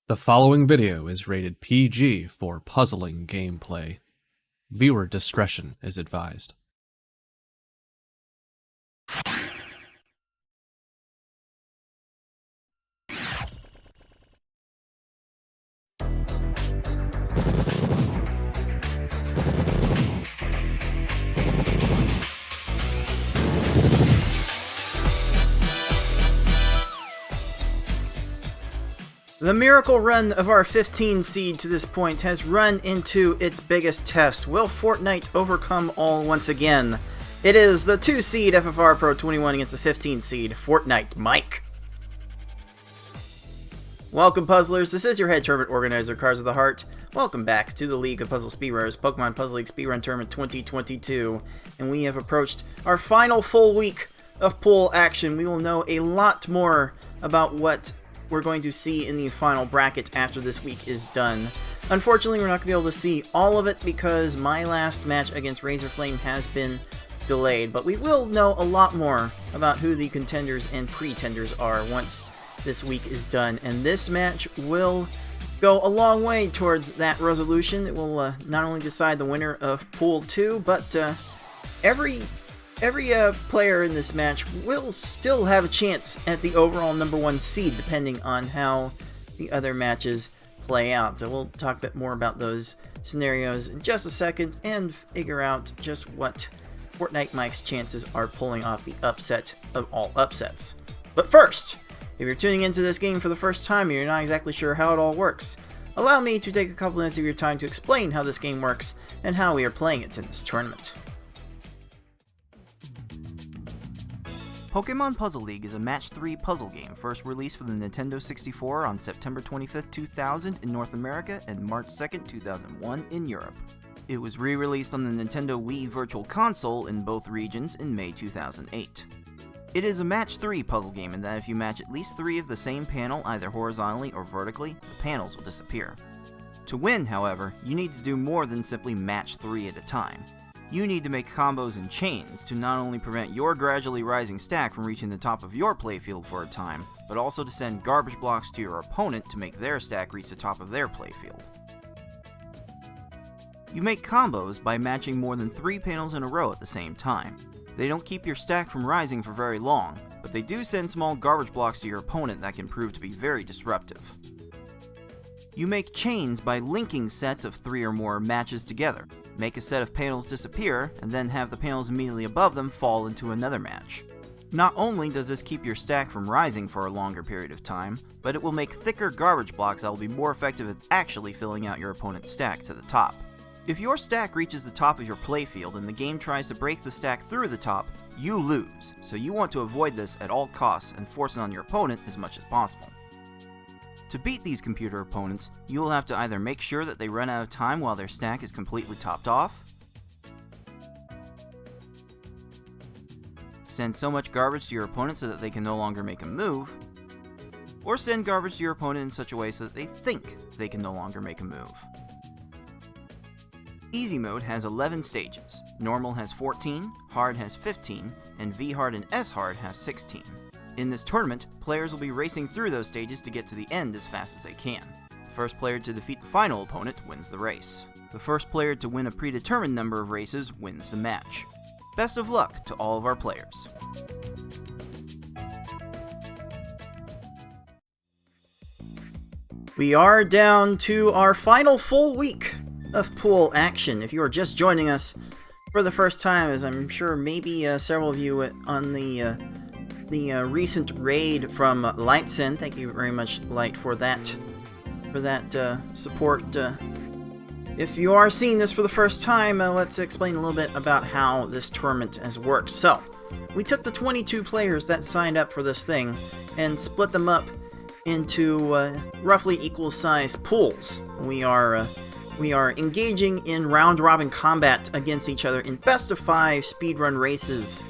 The following video is rated PG for puzzling gameplay. Viewer discretion is advised. The miracle run of our 15 seed to this point has run into its biggest test. Will Fortnite overcome all once again? It is the 2 seed FFR Pro 21 against the 15 seed FortniteMike. Welcome, puzzlers. This is your head tournament organizer, Cars of the Heart. Welcome back to the League of Puzzle Speedrunners, Pokemon Puzzle League Speedrun Tournament 2022. And we have approached our final full week of pool action. We will know a lot more about what we're going to see in the final bracket after this week is done. Unfortunately, we're not going to be able to see all of it because my last match against Razorflame has been delayed, but we will know a lot more about who the contenders and pretenders are once this week is done, and this match will go a long way towards that resolution. It will not only decide the winner of Pool 2, but every player in this match will still have a chance at the overall #1 seed, depending on how the other matches play out. So we'll talk a bit more about those scenarios in just a second and figure out just what FortniteMike's chances are pulling off the upset of all upsets. But first, if you're tuning into this game for the first time and you're not exactly sure how it all works, allow me to take a couple minutes of your time to explain how this game works and how we are playing it in this tournament. Pokemon Puzzle League is a Match 3 puzzle game first released for the Nintendo 64 on September 25th, 2000 in North America and March 2nd, 2001 in Europe. It was re-released on the Nintendo Wii Virtual Console in both regions in May 2008. It is a Match 3 puzzle game in that if you match at least 3 of the same panel either horizontally or vertically, the panels will disappear. To win, however, you need to do more than simply match 3 at a time. You need to make combos and chains to not only prevent your gradually rising stack from reaching the top of your playfield for a time, but also to send garbage blocks to your opponent to make their stack reach the top of their playfield. You make combos by matching more than 3 panels in a row at the same time. They don't keep your stack from rising for very long, but they do send small garbage blocks to your opponent that can prove to be very disruptive. You make chains by linking sets of 3 or more matches together. Make a set of panels disappear, and then have the panels immediately above them fall into another match. Not only does this keep your stack from rising for a longer period of time, but it will make thicker garbage blocks that will be more effective at actually filling out your opponent's stack to the top. If your stack reaches the top of your playfield and the game tries to break the stack through the top, you lose, so you want to avoid this at all costs and force it on your opponent as much as possible. To beat these computer opponents, you will have to either make sure that they run out of time while their stack is completely topped off, send so much garbage to your opponent so that they can no longer make a move, or send garbage to your opponent in such a way so that they think they can no longer make a move. Easy mode has 11 stages, normal has 14, hard has 15, and V-hard and S-hard have 16. In this tournament, players will be racing through those stages to get to the end as fast as they can. The first player to defeat the final opponent wins the race. The first player to win a predetermined number of races wins the match. Best of luck to all of our players. We are down to our final full week of pool action. If you are just joining us for the first time, as I'm sure maybe several of you on the recent raid from Lightsin. Thank you very much, Light, for that support. If you are seeing this for the first time, let's explain a little bit about how this tournament has worked. So, we took the 22 players that signed up for this thing and split them up into roughly equal-sized pools. We are engaging in round-robin combat against each other in best-of-5 speedrun races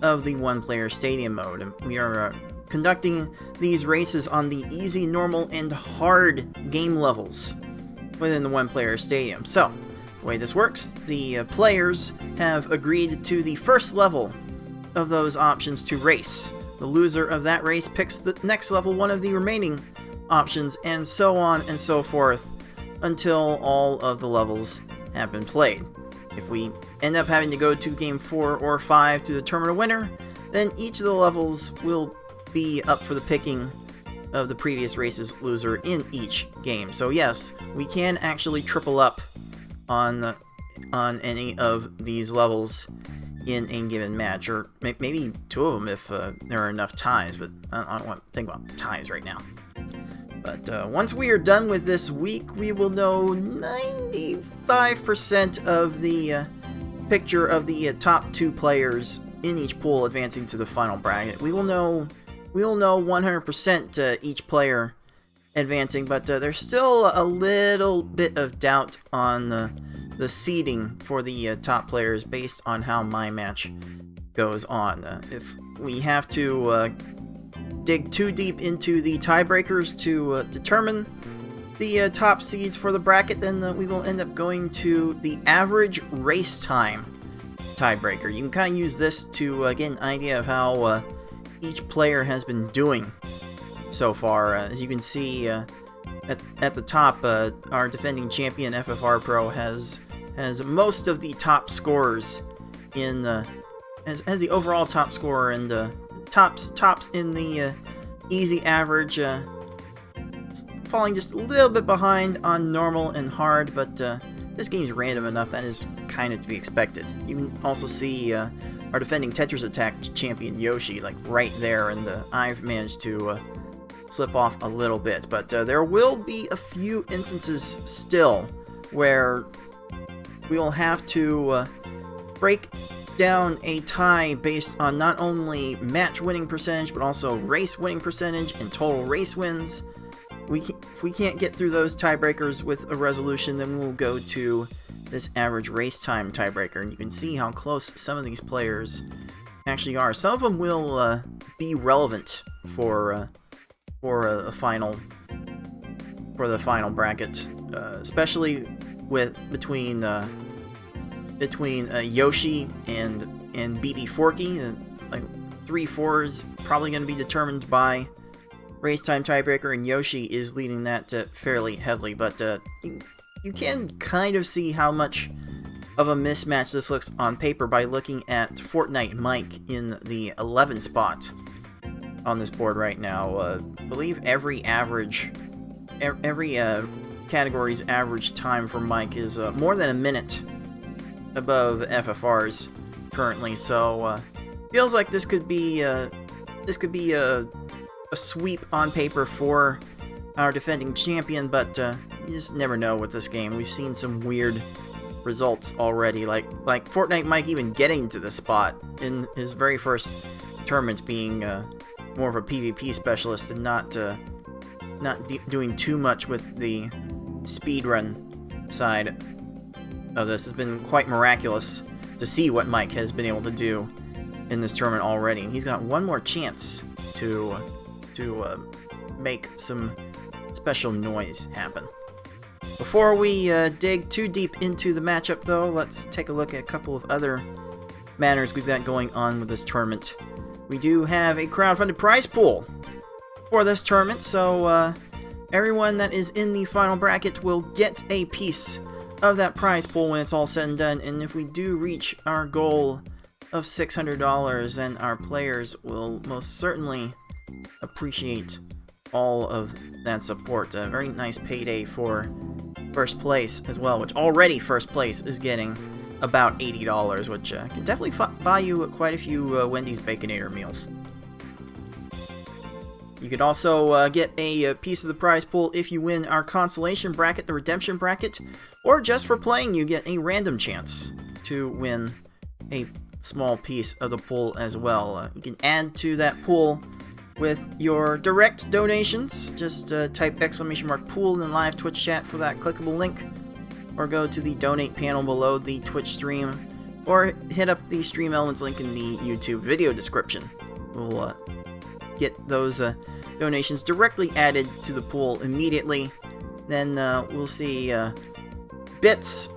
of the one-player stadium mode. And we are conducting these races on the easy, normal, and hard game levels within the one-player stadium. So, the way this works, the players have agreed to the first level of those options to race. The loser of that race picks the next level one of the remaining options, and so on and so forth until all of the levels have been played. If we end up having to go to game 4 or 5 to determine a winner, then each of the levels will be up for the picking of the previous race's loser in each game. So yes, we can actually triple up on any of these levels in a given match, or maybe 2 of them if there are enough ties, but I don't want to think about ties right now. But once we are done with this week, we will know 95% of the picture of the top 2 players in each pool advancing to the final bracket. We will know 100% each player advancing, but there's still a little bit of doubt on the seeding for the top players based on how my match goes on. If we have to dig too deep into the tiebreakers to determine the top seeds for the bracket, then we will end up going to the average race time tiebreaker. You can kind of use this to get an idea of how each player has been doing so far. As you can see at the top, our defending champion FFR Pro has most of the top scorers in has the overall top scorer, and tops in the easy average, falling just a little bit behind on normal and hard, but this game is random enough that is kind of to be expected. You can also see our defending Tetris Attack champion Yoshi like right there, and I've managed to slip off a little bit, but there will be a few instances still where we will have to break down a tie based on not only match winning percentage but also race winning percentage and total race wins. If we can't get through those tiebreakers with a resolution, then we'll go to this average race time tiebreaker, and you can see how close some of these players actually are. Some of them will be relevant for the final bracket, especially between Yoshi and BB Forky. Like 3-4 probably going to be determined by race time tiebreaker, and Yoshi is leading that fairly heavily, but you can kind of see how much of a mismatch this looks on paper by looking at FortniteMike in the 11th spot on this board right now. I believe every category's average time for Mike is more than a minute above FFR's currently, so feels like this could be a sweep on paper for our defending champion, but you just never know with this game. We've seen some weird results already, like FortniteMike even getting to this spot in his very first tournament, being more of a PvP specialist and not doing too much with the speedrun side of this. Has been quite miraculous to see what Mike has been able to do in this tournament already, and he's got one more chance to make some special noise happen. Before we dig too deep into the matchup, though, let's take a look at a couple of other matters we've got going on with this tournament. We do have a crowdfunded prize pool for this tournament, so everyone that is in the final bracket will get a piece of that prize pool when it's all said and done, and if we do reach our goal of $600, then our players will most certainly appreciate all of that support. A very nice payday for first place as well, which already first place is getting about $80, which can definitely buy you quite a few Wendy's Baconator meals. You could also get a piece of the prize pool if you win our consolation bracket, the redemption bracket, or just for playing you get a random chance to win a small piece of the pool as well. You can add to that pool with your direct donations. Just type !pool in the live Twitch chat for that clickable link, or go to the donate panel below the Twitch stream, or hit up the stream elements link in the YouTube video description. We'll get those donations directly added to the pool immediately. Then we'll see bits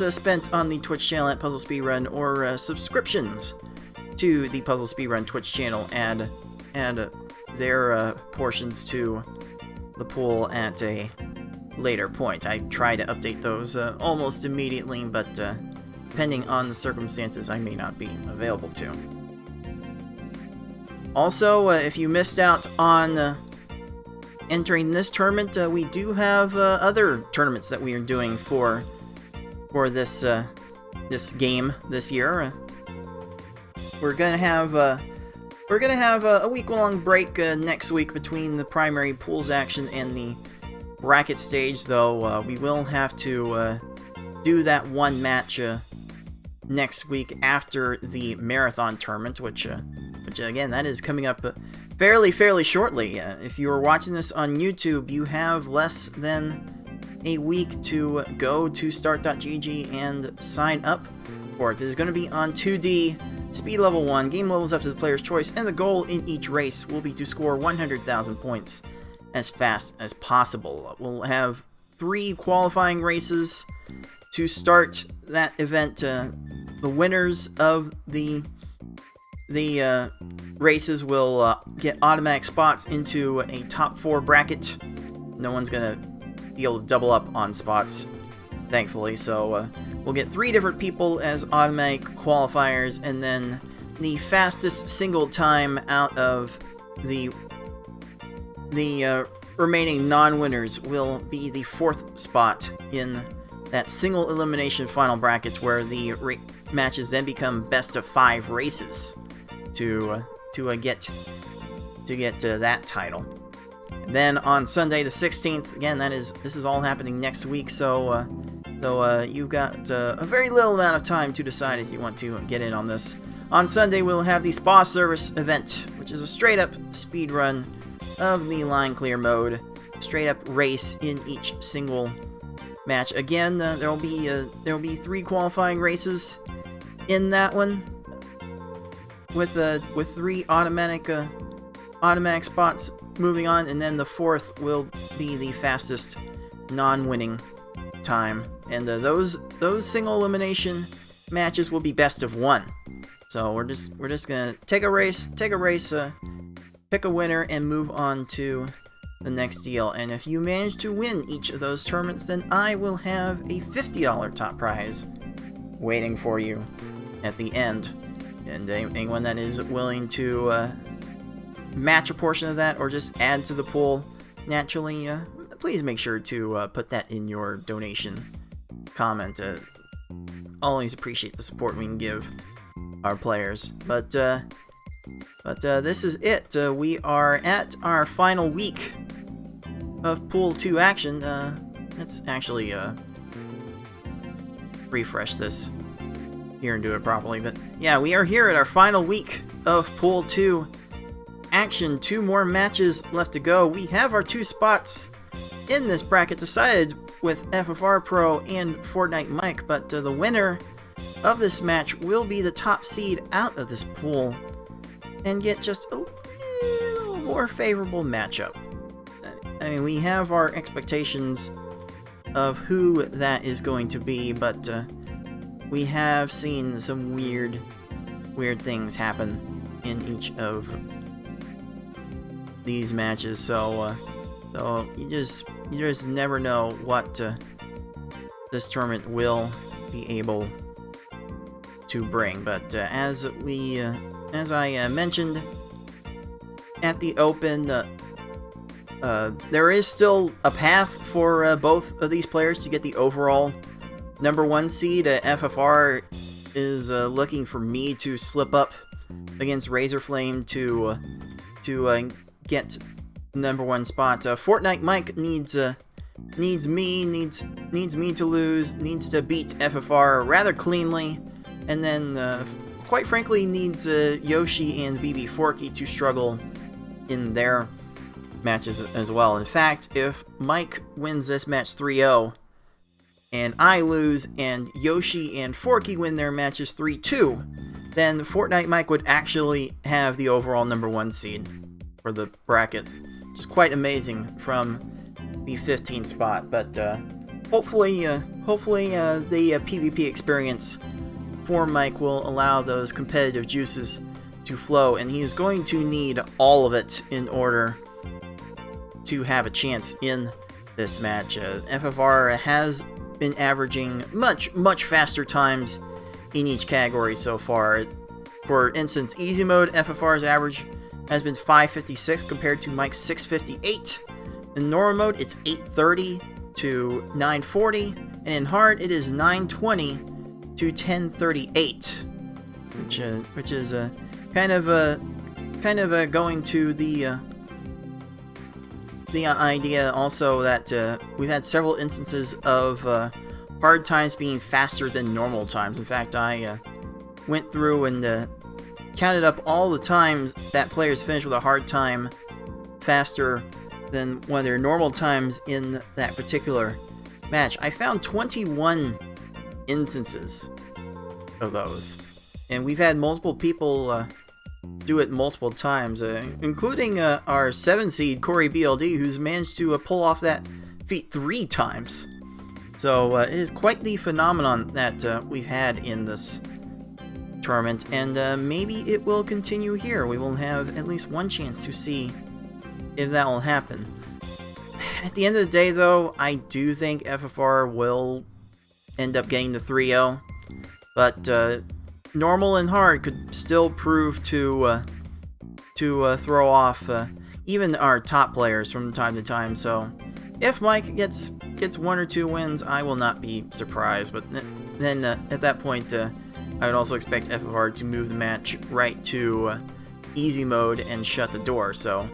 spent on the Twitch channel at Puzzle Speedrun, or subscriptions to the Puzzle Speedrun Twitch channel add their portions to the pool at a later point. I try to update those almost immediately, but depending on the circumstances, I may not be available to. Also, if you missed out on entering this tournament, we do have other tournaments that we are doing for this this game this year. We're gonna have a week-long break next week between the primary pools action and the bracket stage, though we will have to do that one match next week after the marathon tournament, which again, that is coming up fairly shortly. If you are watching this on YouTube, you have less than a week to go to start.gg and sign up for it. It is going to be on 2D, speed level 1, game levels up to the player's choice, and the goal in each race will be to score 100,000 points as fast as possible. We'll have 3 qualifying races to start that event. The winners of the races will get automatic spots into a top 4 bracket. No one's gonna be able to double up on spots, thankfully, so we'll get 3 different people as automatic qualifiers, and then the fastest single time out of the remaining non-winners will be the 4th spot in that single elimination final bracket, where the matches then become best of 5 races to get that title. And then on Sunday the 16th, again, this is all happening next week, so you've got a very little amount of time to decide if you want to get in on this. On Sunday, we'll have the Spa Service event, which is a straight-up speedrun of the line clear mode, straight-up race in each single match. Again, there will be 3 qualifying races in that one, with 3 automatic spots moving on, and then the 4th will be the fastest non-winning time, and those single elimination matches will be best of 1. So we're just gonna take a race, pick a winner, and move on to the next deal. And if you manage to win each of those tournaments, then I will have a $50 top prize waiting for you at the end. And anyone that is willing to match a portion of that or just add to the pool naturally, please make sure to put that in your donation comment. Always appreciate the support we can give our players. But this is it. We are at our final week of Pool 2 action. Let's actually refresh this here and do it properly. But yeah, we are here at our final week of Pool 2 action. 2 more matches left to go. We have our 2 spots in this bracket decided with FFR Pro and FortniteMike, but the winner of this match will be the top seed out of this pool and get just a little more favorable matchup. I mean, we have our expectations of who that is going to be, but we have seen some weird things happen in each of these matches, so you just never know what this tournament will be able to bring. But as I mentioned at the open, there is still a path for both of these players to get the overall number 1 seed. FFR is looking for me to slip up against Razorflame to get number 1 spot. FortniteMike needs me to lose, needs to beat FFR rather cleanly, and then quite frankly needs Yoshi and BB Forky to struggle in their matches as well. In fact, if Mike wins this match 3-0 and I lose and Yoshi and Forky win their matches 3-2, then FortniteMike would actually have the overall number 1 seed for the bracket, which is quite amazing from the 15th spot. But hopefully the PvP experience for Mike will allow those competitive juices to flow, and he is going to need all of it in order to have a chance in this match. FFR has been averaging much faster times in each category so far. For instance, easy mode, FFR's average has been 556 compared to Mike's 658. In normal mode, it's 830 to 940, and in hard, it is 920 to 1038, which is kind of going to the idea also that we've had several instances of hard times being faster than normal times. In fact, I went through and counted up all the times that players finished with a hard time faster than one of their normal times in that particular match. I found 21 instances of those, and we've had multiple people do it multiple times, including our 7 seed Corey BLD, who's managed to pull off that feat 3 times. So it is quite the phenomenon that we've had in this tournament, and maybe it will continue here. We will have at least one chance to see if that will happen. At the end of the day, though, I do think FFR will end up getting the 3-0, but normal and hard could still prove to throw off even our top players from time to time. So if Mike gets 1 or 2 wins, I will not be surprised. But then at that point, I would also expect FFR to move the match right to easy mode and shut the door. So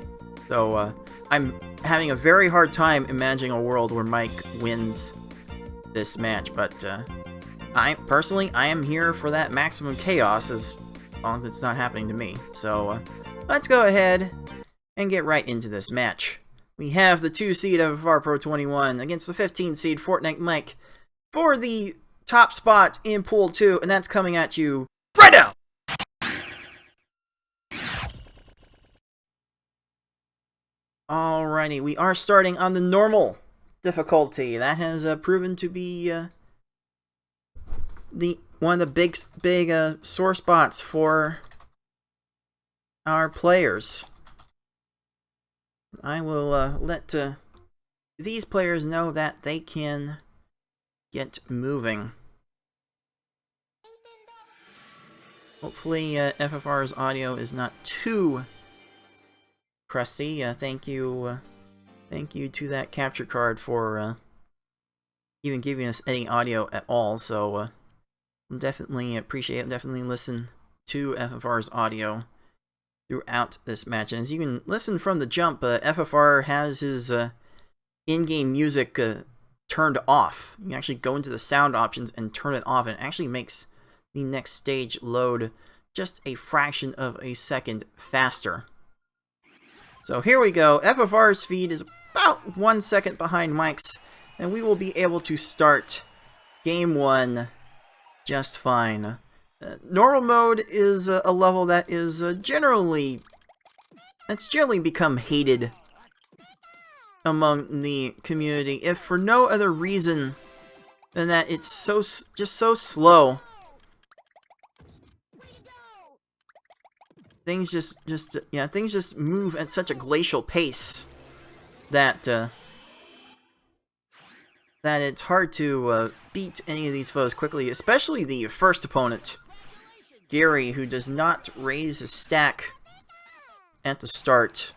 I'm having a very hard time imagining a world where Mike wins this match, but I am here for that maximum chaos as long as it's not happening to me. So let's go ahead and get right into this match. We have the 2 seed of FFR Pro 21 against the 15 seed FortniteMike for the top spot in Pool 2, and that's coming at you right now! Alrighty, we are starting on the normal difficulty. That has proven to be one of the big sore spots for our players. I will let these players know that they can get moving. Hopefully FFR's audio is not too crusty. Thank you to that capture card for even giving us any audio at all. So definitely appreciate it. Definitely listen to FFR's audio throughout this match. And as you can listen from the jump, FFR has his in-game music turned off. You can actually go into the sound options and turn it off, and it actually makes the next stage load just a fraction of a second faster. So here we go. FFR's speed is about 1 second behind Mike's, and we will be able to start game 1 just fine. Normal mode is a level that is generally become hated among the community, if for no other reason than that it's just so slow. Things just move at such a glacial pace that that it's hard to beat any of these foes quickly, especially the first opponent, Gary, who does not raise his stack at the start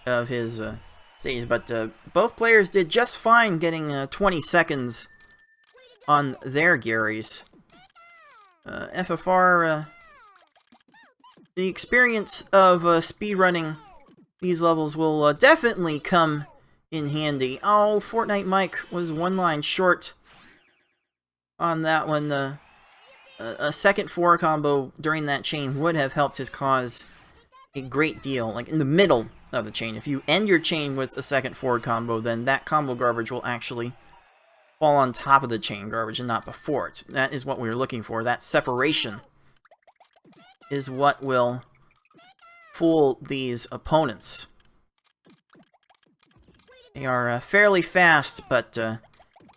of his stage. But both players did just fine getting 20 seconds on their Garys. FFR, the experience of speedrunning these levels will definitely come in handy. Oh, FortniteMike was 1 line short on that one. A second 4 combo during that chain would have helped his cause a great deal. Like in the middle of the chain. If you end your chain with a second forward combo, then that combo garbage will actually fall on top of the chain garbage and not before it. That is what we were looking for. That separation is what will fool these opponents. They are fairly fast, but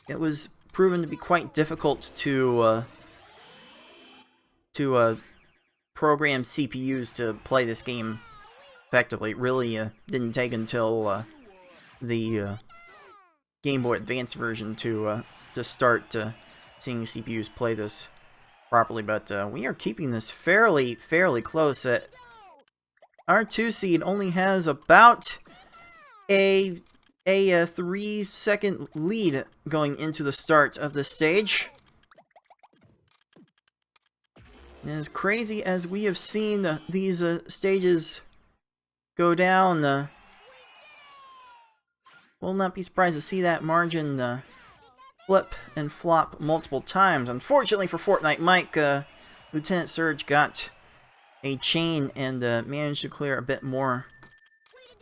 it was proven to be quite difficult to program CPUs to play this game effectively. It really didn't take until the Game Boy Advance version to start seeing CPUs play this properly. But we are keeping this fairly close. Our 2 seed only has about a 3-second lead going into the start of the stage. And as crazy as we have seen these stages go down, will not be surprised to see that margin flip and flop multiple times. Unfortunately for FortniteMike, Lieutenant Surge got a chain and managed to clear a bit more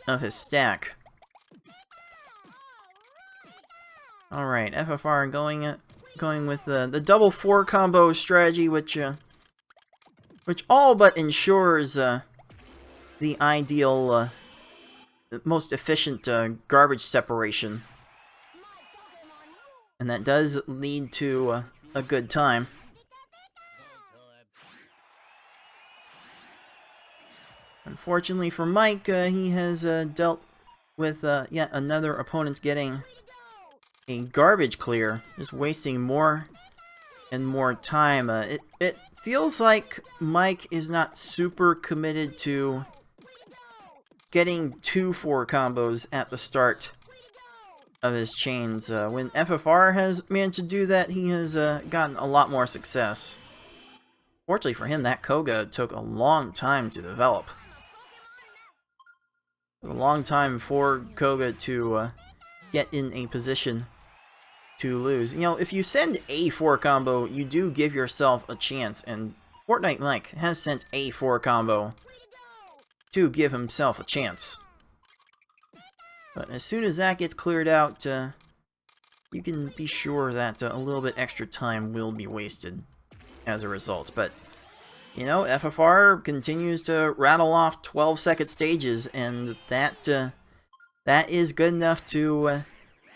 of his stack. Alright, FFR going with the double 4 combo strategy, which all but ensures the ideal, most efficient garbage separation. And that does lead to a good time. Unfortunately for Mike, he has dealt with yet another opponent getting a garbage clear, just wasting more and more time. It feels like Mike is not super committed to getting 2 4 combos at the start of his chains. When FFR has managed to do that, he has gotten a lot more success. Fortunately for him, that Koga took a long time to develop. A long time for Koga to get in a position to lose. You know, if you send a 4 combo, you do give yourself a chance, and FortniteMike has sent a 4 combo to give himself a chance. But as soon as that gets cleared out, you can be sure that a little bit extra time will be wasted as a result. But, you know, FFR continues to rattle off 12-second stages, and that is good enough to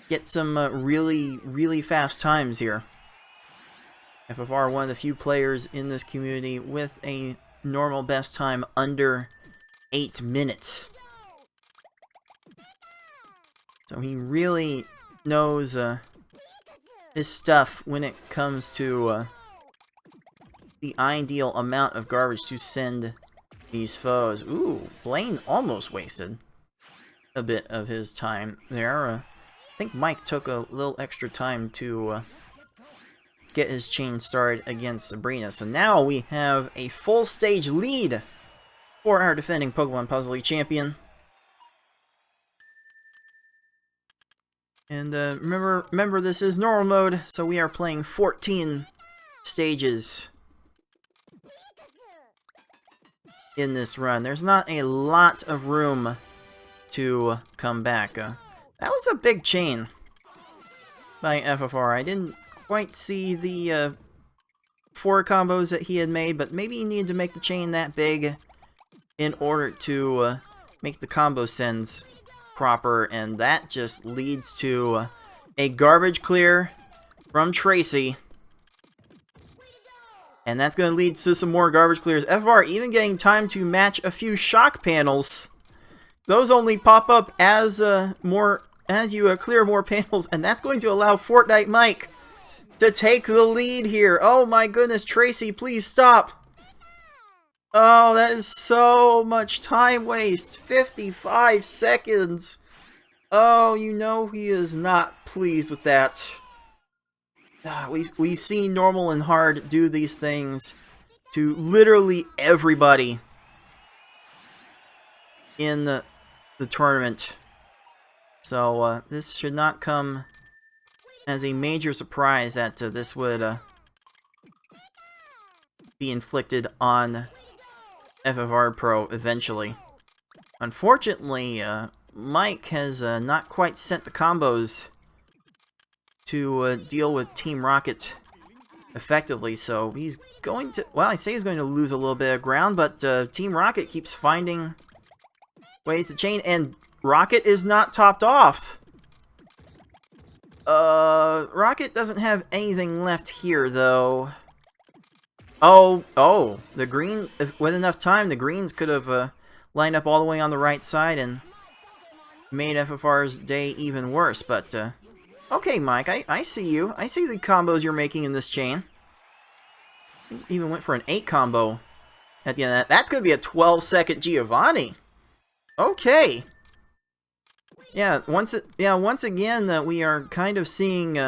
get some really fast times here. FFR, one of the few players in this community with a normal best time under 8 minutes. So he really knows his stuff when it comes to the ideal amount of garbage to send these foes. Ooh, Blaine almost wasted a bit of his time there. I think Mike took a little extra time to get his chain started against Sabrina. So now we have a full stage lead for our defending Pokemon Puzzle League champion. And remember this is normal mode, so we are playing 14 stages in this run. There's not a lot of room to come back. That was a big chain by FFR. I didn't quite see the 4 combos that he had made, but maybe he needed to make the chain that big in order to make the combo sends proper, and that just leads to a garbage clear from Tracy. And that's going to lead to some more garbage clears. FFR even getting time to match a few shock panels. Those only pop up as you clear more panels, and that's going to allow FortniteMike to take the lead here. Oh my goodness, Tracy, please stop. Oh, that is so much time waste. 55 seconds. Oh, you know he is not pleased with that. We've seen Normal and Hard do these things to literally everybody in the tournament. So this should not come as a major surprise that this would be inflicted on FFR Pro eventually. Unfortunately, Mike has not quite sent the combos to deal with Team Rocket effectively, so he's going to, well, I say he's going to lose a little bit of ground, but Team Rocket keeps finding ways to chain, and Rocket is not topped off. Rocket doesn't have anything left here, though. Oh, the green, with enough time, the greens could have lined up all the way on the right side and made FFR's day even worse. But, okay, Mike, I see you. I see the combos you're making in this chain. Even went for an 8 combo at the end of that. That's going to be a 12-second Giovanni. Okay. Yeah, once again, we are kind of seeing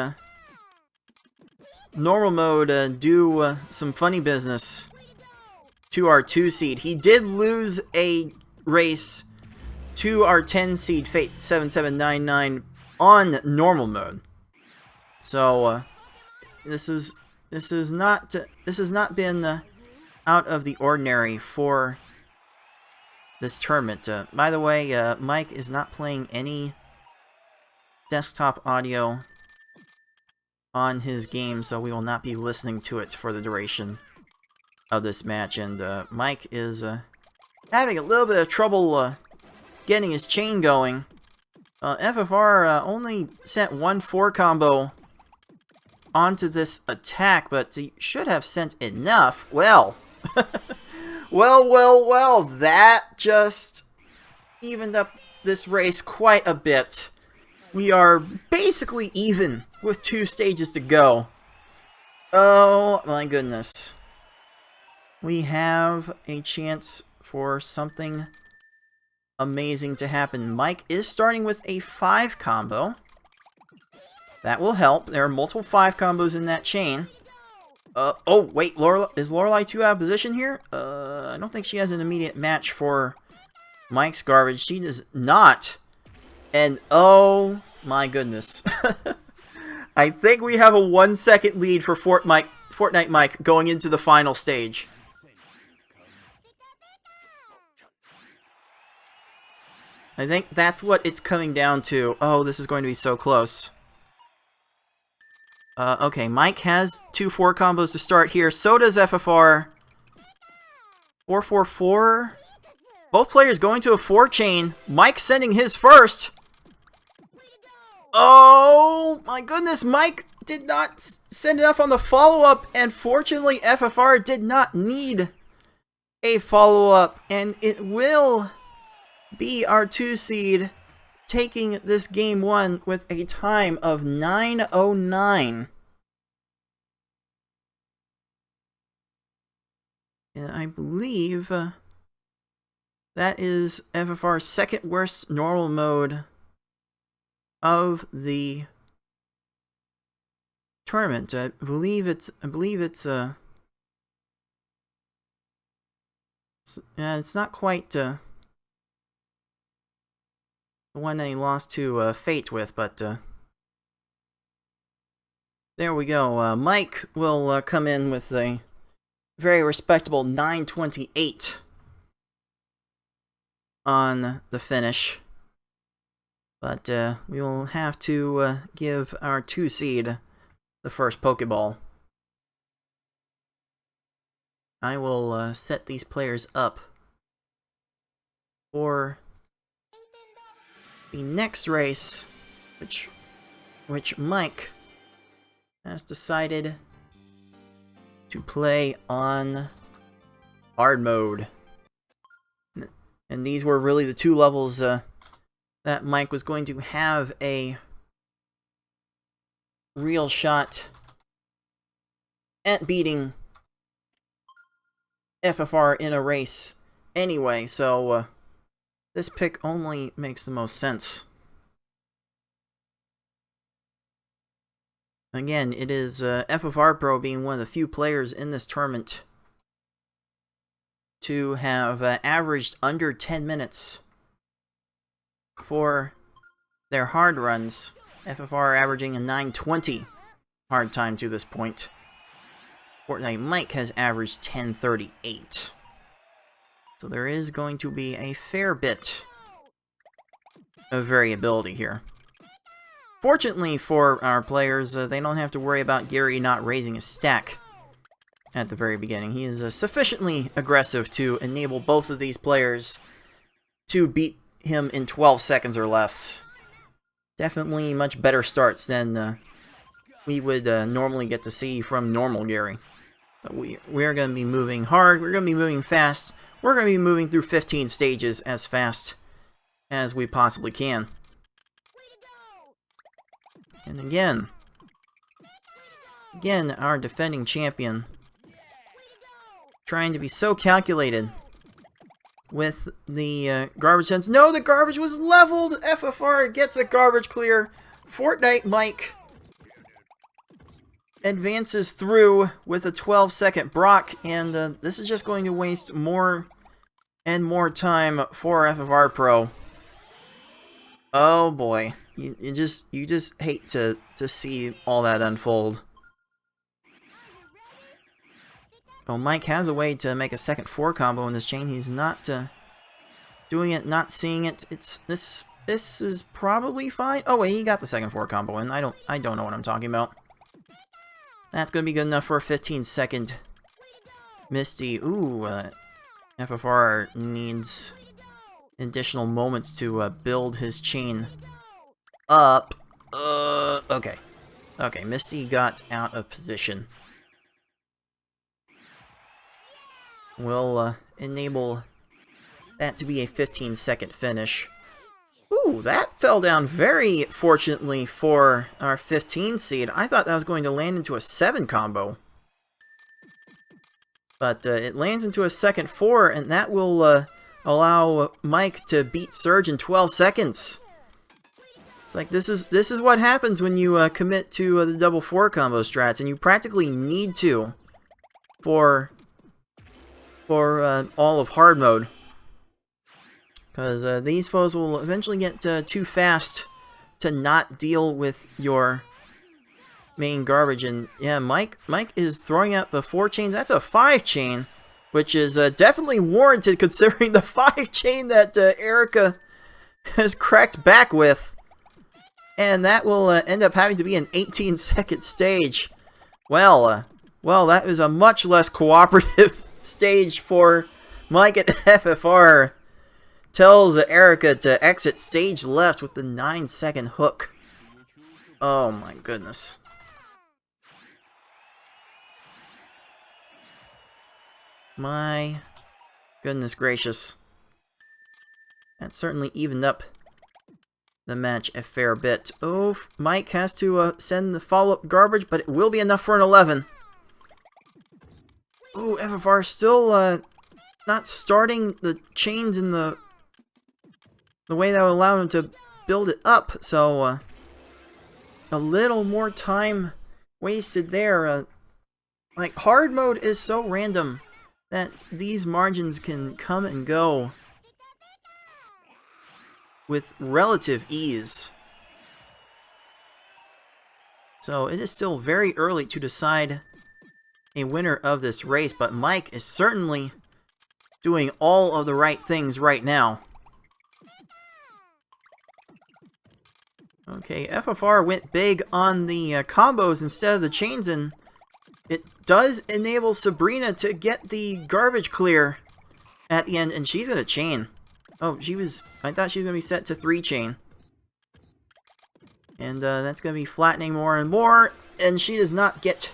normal mode do some funny business to our 2 seed. He did lose a race to our 10 seed Fate 7799 on normal mode. So this has not been out of the ordinary for this tournament. By the way, Mike is not playing any desktop audio on his game, so we will not be listening to it for the duration of this match. And Mike is having a little bit of trouble getting his chain going. FFR only sent 1 4 combo onto this attack, but he should have sent enough. Well, well, that just evened up this race quite a bit. We are basically even with 2 stages to go. Oh my goodness. We have a chance for something amazing to happen. Mike is starting with a 5 combo. That will help. There are multiple 5 combos in that chain. Oh, wait, is Lorelei 2 out of position here? I don't think she has an immediate match for Mike's garbage. She does not. And, oh my goodness. I think we have a 1-second lead for FortniteMike going into the final stage. I think that's what it's coming down to. Oh, this is going to be so close. Okay, Mike has 2 4 combos to start here. So does FFR. 4-4-4. Both players going to a 4 chain. Mike sending his first. Oh my goodness, Mike did not send enough on the follow-up, and fortunately FFR did not need a follow-up, and it will be our 2 seed taking this game 1 with a time of 9:09. And I believe that is FFR's second worst normal mode of the tournament. I believe it's not quite the one that he lost to Fate with, but there we go. Mike will come in with a very respectable 9:28 on the finish. But we will have to give our 2 seed the first Pokeball. I will set these players up for the next race, which Mike has decided to play on hard mode. And these were really the 2 levels that Mike was going to have a real shot at beating FFR in a race anyway, so this pick only makes the most sense. Again, it is FFR Pro being one of the few players in this tournament to have averaged under 10 minutes for their hard runs. FFR averaging a 9:20 hard time to this point. FortniteMike has averaged 10:38. So there is going to be a fair bit of variability here. Fortunately for our players, they don't have to worry about Gary not raising his stack at the very beginning. He is sufficiently aggressive to enable both of these players to beat him in 12 seconds or less. Definitely much better starts than we would normally get to see from normal Gary. But we are going to be moving hard, we're going to be moving fast, we're going to be moving through 15 stages as fast as we possibly can. And again, our defending champion trying to be so calculated with the garbage sense. No, the garbage was leveled! FFR gets a garbage clear. FortniteMike advances through with a 12-second Brock, and this is just going to waste more and more time for FFR Pro. Oh boy, you just hate to see all that unfold. Well, Mike has a way to make a second 4 combo in this chain. He's not doing it, not seeing it. This is probably fine. Oh wait, he got the second 4 combo, and I don't know what I'm talking about. That's gonna be good enough for a 15-second Misty. Ooh, FFR needs additional moments to build his chain up. Okay. Okay, Misty got out of position. We'll enable that to be a 15-second finish. Ooh, that fell down very fortunately for our 15 seed. I thought that was going to land into a 7 combo. But it lands into a second 4, and that will allow Mike to beat Surge in 12 seconds. It's like this is what happens when you commit to the double 4 combo strats, and you practically need to for all of hard mode. Because these foes will eventually get too fast to not deal with your main garbage. And yeah, Mike is throwing out the 4 chains. That's a 5 chain, which is definitely warranted considering the 5 chain that Erica has cracked back with. And that will end up having to be an 18-second stage. Well, that was a much less cooperative stage for Mike at FFR. Tells Erica to exit stage left with the 9-second hook. Oh my goodness. My goodness gracious. That certainly evened up the match a fair bit. Oh, Mike has to send the follow-up garbage, but it will be enough for an 11. Ooh, FFR still not starting the chains in the way that would allow him to build it up, so a little more time wasted there. Like, hard mode is so random that these margins can come and go with relative ease. So it is still very early to decide a winner of this race, but Mike is certainly doing all of the right things right now. Okay, FFR went big on the combos instead of the chains, and it does enable Sabrina to get the garbage clear at the end, and she's gonna chain. Oh, I thought she was gonna be set to 3 chain. And that's gonna be flattening more and more, and she does not get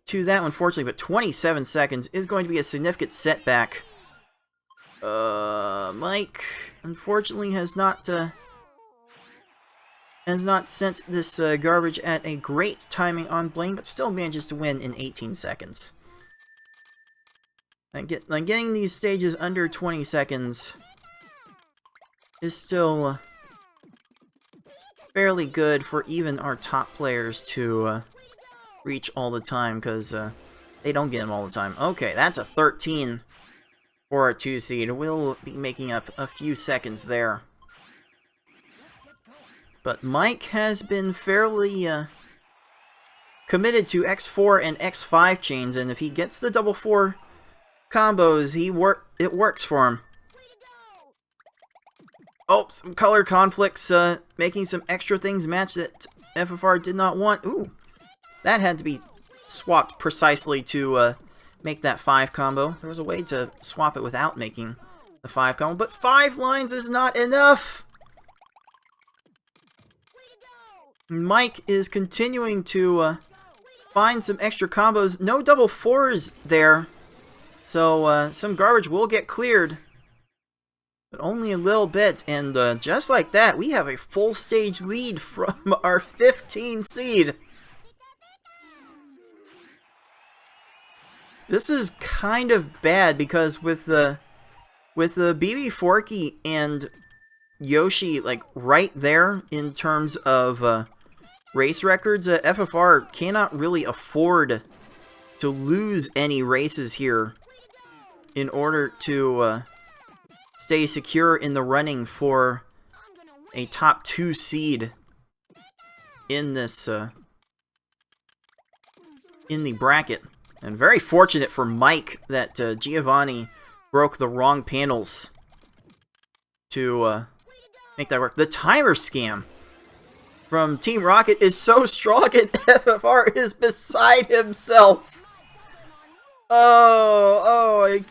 to that, unfortunately, but 27 seconds is going to be a significant setback. Mike, unfortunately, has not sent this garbage at a great timing on Blaine, but still manages to win in 18 seconds. Getting these stages under 20 seconds is still fairly good for even our top players to reach all the time, because they don't get them all the time. Okay, that's a 13 for our 2 seed. We'll be making up a few seconds there. But Mike has been fairly committed to X4 and X5 chains, and if he gets the double 4 combos, it works for him. Oh, some color conflicts, making some extra things match that FFR did not want. Ooh, that had to be swapped precisely to make that 5 combo. There was a way to swap it without making the 5 combo, but 5 lines is not enough! Mike is continuing to find some extra combos. No double 4s there. So some garbage will get cleared, but only a little bit. And just like that, we have a full stage lead from our 15 seed. This is kind of bad because with the BB Forky and Yoshi like right there in terms of race records, FFR cannot really afford to lose any races here in order to stay secure in the running for a top 2 seed in this in the bracket. And very fortunate for Mike that Giovanni broke the wrong panels to make that work. The timer scam from Team Rocket is so strong, and FFR is beside himself. I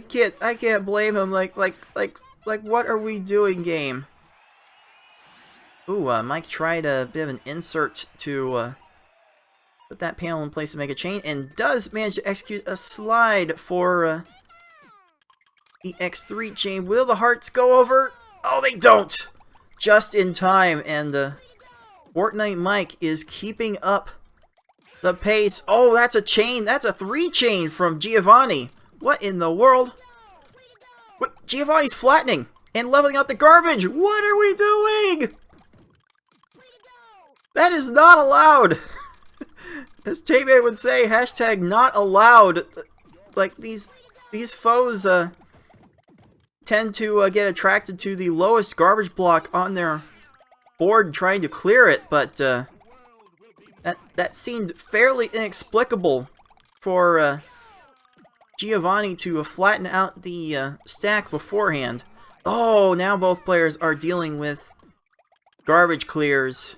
can't blame him. Like what are we doing, game? Ooh, Mike tried a bit of an insert to put that panel in place to make a chain, and does manage to execute a slide for the X3 chain. Will the hearts go over? Oh, they don't! Just in time, and FortniteMike is keeping up the pace. Oh, that's a chain. That's a 3 chain from Giovanni. What in the world? What? Giovanni's flattening and leveling out the garbage. What are we doing? That is not allowed. As Taymay would say, hashtag not allowed. Like, these foes tend to get attracted to the lowest garbage block on their board, trying to clear it, but that seemed fairly inexplicable for Giovanni to flatten out the stack beforehand. Oh, now both players are dealing with garbage clears.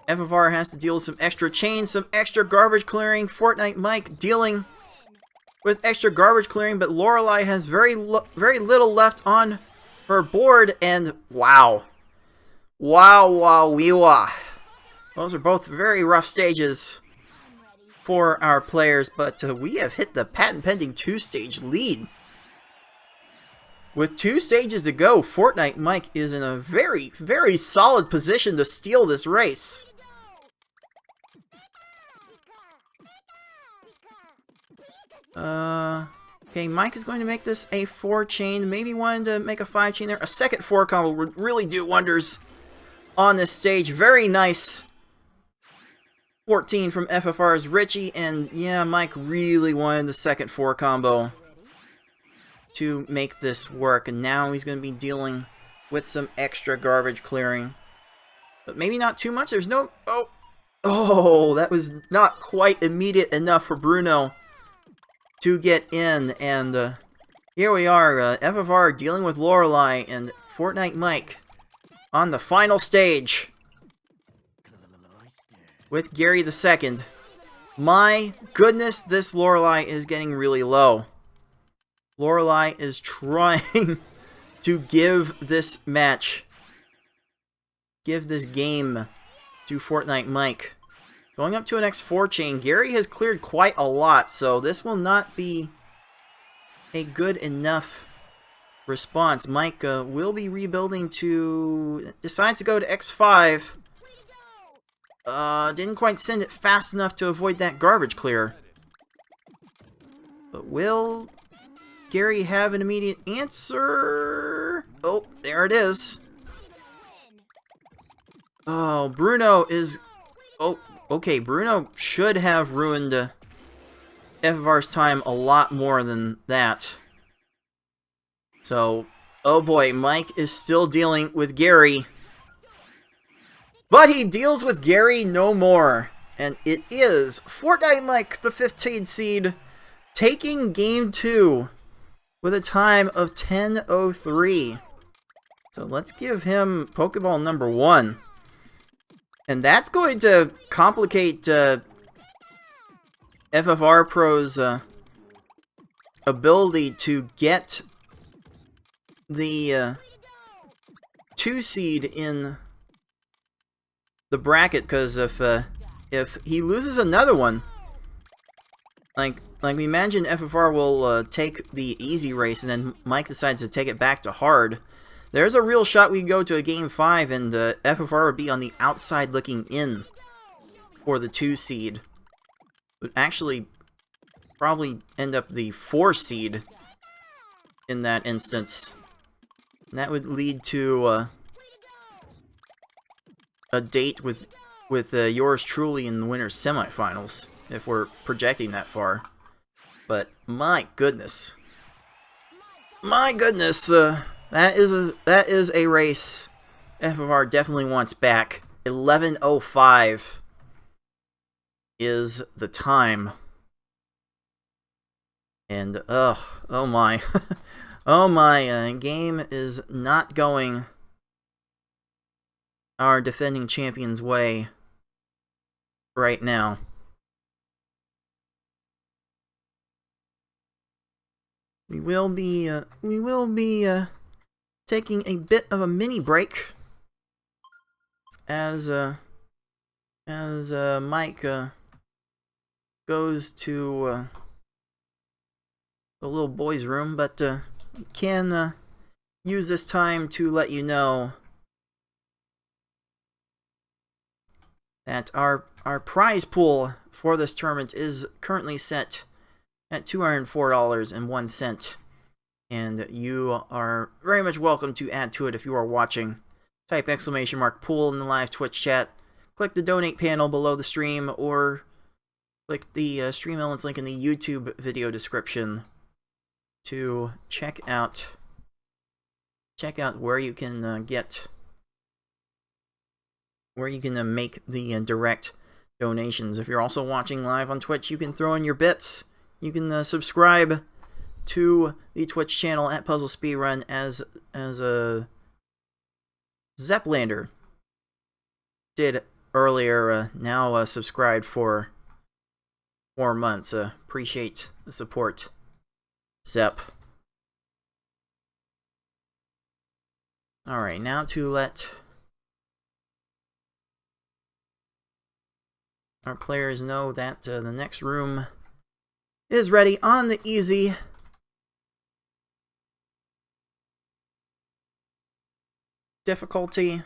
FFR has to deal with some extra chains, some extra garbage clearing. FortniteMike dealing with extra garbage clearing, but Lorelei has very little left on her board, and wow. Wow. Those are both very rough stages for our players, but we have hit the patent-pending 2-stage lead. With 2 stages to go, FortniteMike is in a very, very solid position to steal this race. Okay, Mike is going to make this a 4-chain. Maybe wanted to make a 5-chain there. A second 4 combo would really do wonders on this stage. Very nice 14 from FFR's Richie. And yeah, Mike really wanted the second 4 combo to make this work. And now he's going to be dealing with some extra garbage clearing. But maybe not too much. There's no... Oh, that was not quite immediate enough for Bruno to get in, and here we are, FFR dealing with Lorelei and FortniteMike on the final stage with Gary II. My goodness, this Lorelei is getting really low. Lorelei is trying to give this game to FortniteMike. Going up to an X4 chain, Gary has cleared quite a lot, so this will not be a good enough response. Mike will be rebuilding to... decides to go to X5. Didn't quite send it fast enough to avoid that garbage clear. But will Gary have an immediate answer? Oh, there it is. Oh, Bruno is... Oh, okay, Bruno should have ruined FFR's time a lot more than that. So, oh boy, Mike is still dealing with Gary. But he deals with Gary no more. And it is FortniteMike, the 15th seed, taking Game 2 with a time of 10:03. So let's give him Pokeball number 1. And that's going to complicate FFR Pro's ability to get the 2 seed in the bracket, because if he loses another one, like Like, imagine FFR will take the easy race, and then Mike decides to take it back to hard. There's a real shot we go to a Game 5, and FFR would be on the outside looking in for the 2 seed. Would actually probably end up the 4 seed in that instance. And that would lead to a date with yours truly in the winner's semifinals, if we're projecting that far. But my goodness, that is a race FFR definitely wants back. 11:05 is the time, and oh my, oh my, game is not going our defending champion's way right now. We will be taking a bit of a mini break as Mike goes to the little boy's room, but can use this time to let you know that our prize pool for this tournament is currently set at $204.01, and you are very much welcome to add to it if you are watching. Type !pool in the live Twitch chat, click the donate panel below the stream, or click the stream elements link in the YouTube video description to check out where you can make the direct donations. If you're also watching live on Twitch, you can throw in your bits. You can subscribe to the Twitch channel at Puzzle Speedrun as a Zeplander did earlier. Now subscribed for 4 months. Appreciate the support, Zep. Alright, now to let our players know that the next room is ready on the easy. Difficulty.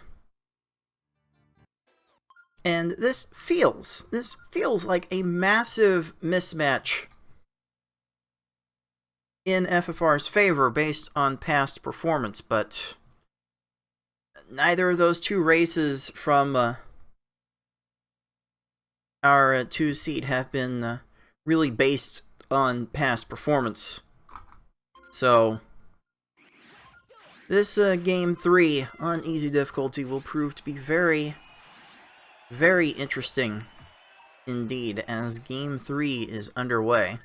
And this feels like a massive mismatch in FFR's favor based on past performance, but neither of those 2 races from our 2 seed have been really based on past performance. So this game 3 on easy difficulty will prove to be very, very interesting indeed as game 3 is underway.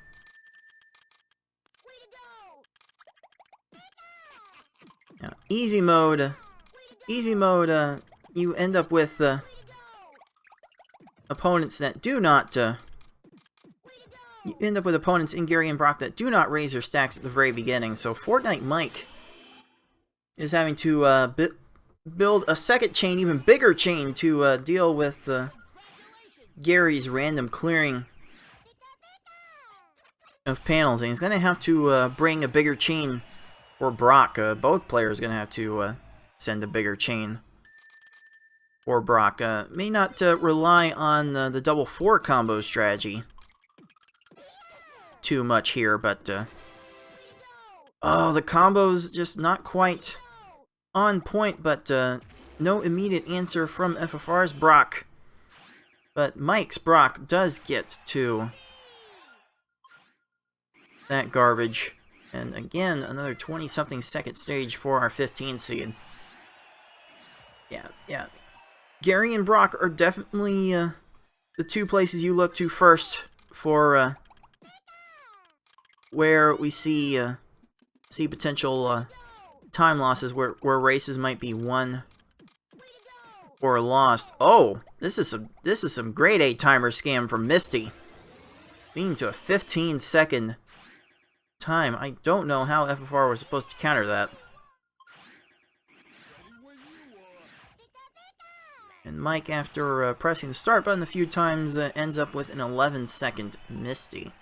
Now, easy mode, you end up with opponents that do not you end up with opponents in Gary and Brock that do not raise their stacks at the very beginning. So FortniteMike is having to build a second chain, even bigger chain, to deal with Gary's random clearing of panels. And he's going to have to bring a bigger chain for Brock. Both players are going to have to send a bigger chain for Brock. May not rely on the double 4 combo strategy too much here, but oh, the combo's just not quite on point, but no immediate answer from FFR's Brock. But Mike's Brock does get to that garbage. And again, another 20-something second stage for our 15 seed. Yeah. Gary and Brock are definitely the 2 places you look to first for where we see potential time losses, where races might be won or lost. Oh, this is some grade A timer scam from Misty, leading to a 15-second time. I don't know how FFR was supposed to counter that. And Mike, after pressing the start button a few times, ends up with an 11-second Misty.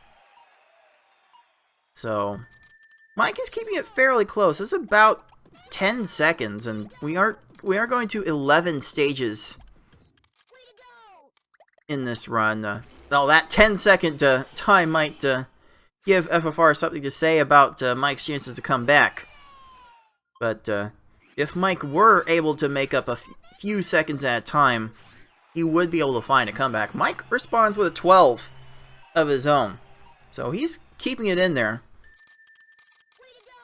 So Mike is keeping it fairly close. It's about 10 seconds, and we are going to 11 stages in this run. Well, that 10-second time might give FFR something to say about Mike's chances to come back. But if Mike were able to make up a few seconds at a time, he would be able to find a comeback. Mike responds with a 12 of his own. So he's keeping it in there.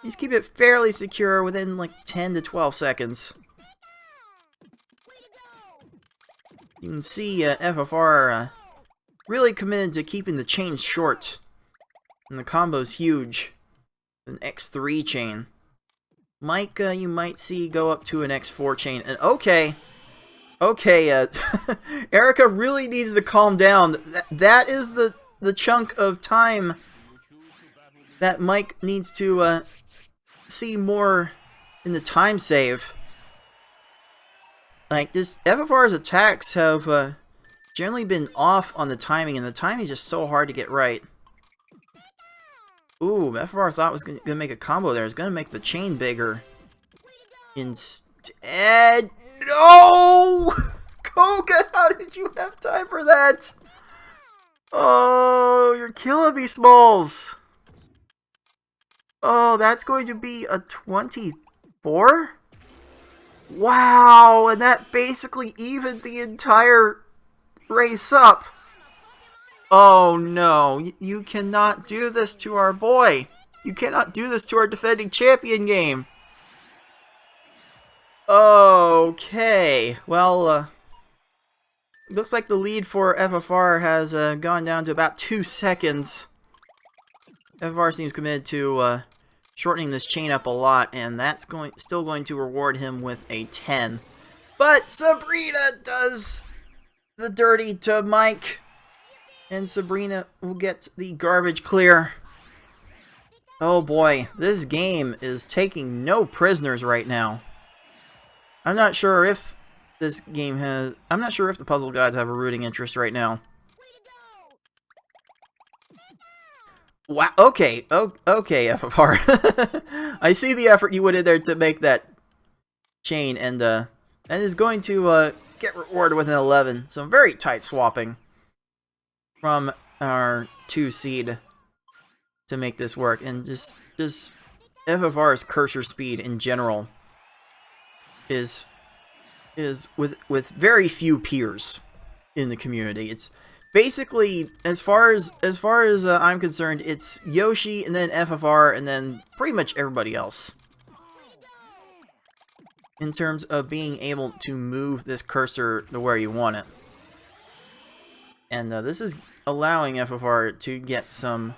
He's keeping it fairly secure within like 10 to 12 seconds. You can see FFR really committed to keeping the chain short. And the combo's huge. An X3 chain. Mike, you might see go up to an X4 chain. And okay, Erica really needs to calm down. That is the chunk of time that Mike needs to see more in the time save. Like, just FFR's attacks have generally been off on the timing, and the timing is just so hard to get right. Ooh, FFR thought was going to make a combo there. It's going to make the chain bigger. Instead, no! Koga, how did you have time for that? Oh, you're killing me, Smalls. Oh, that's going to be a 24? Wow, and that basically evened the entire race up. Oh no, you cannot do this to our boy. You cannot do this to our defending champion game. Okay, well, looks like the lead for FFR has gone down to about 2 seconds. FFR seems committed to shortening this chain up a lot, and that's still going to reward him with a 10. But Sabrina does the dirty to Mike, and Sabrina will get the garbage clear. Oh boy, this game is taking no prisoners right now. I'm not sure if this game has... I'm not sure if the puzzle gods have a rooting interest right now. Wow, okay, okay, FFR. I see the effort you went in there to make that chain, and that is going to get rewarded with an 11. Some very tight swapping from our 2 seed to make this work, and just FFR's cursor speed in general is with very few peers in the community. It's basically, as far as I'm concerned, it's Yoshi and then FFR and then pretty much everybody else in terms of being able to move this cursor to where you want it. And this is allowing FFR to get some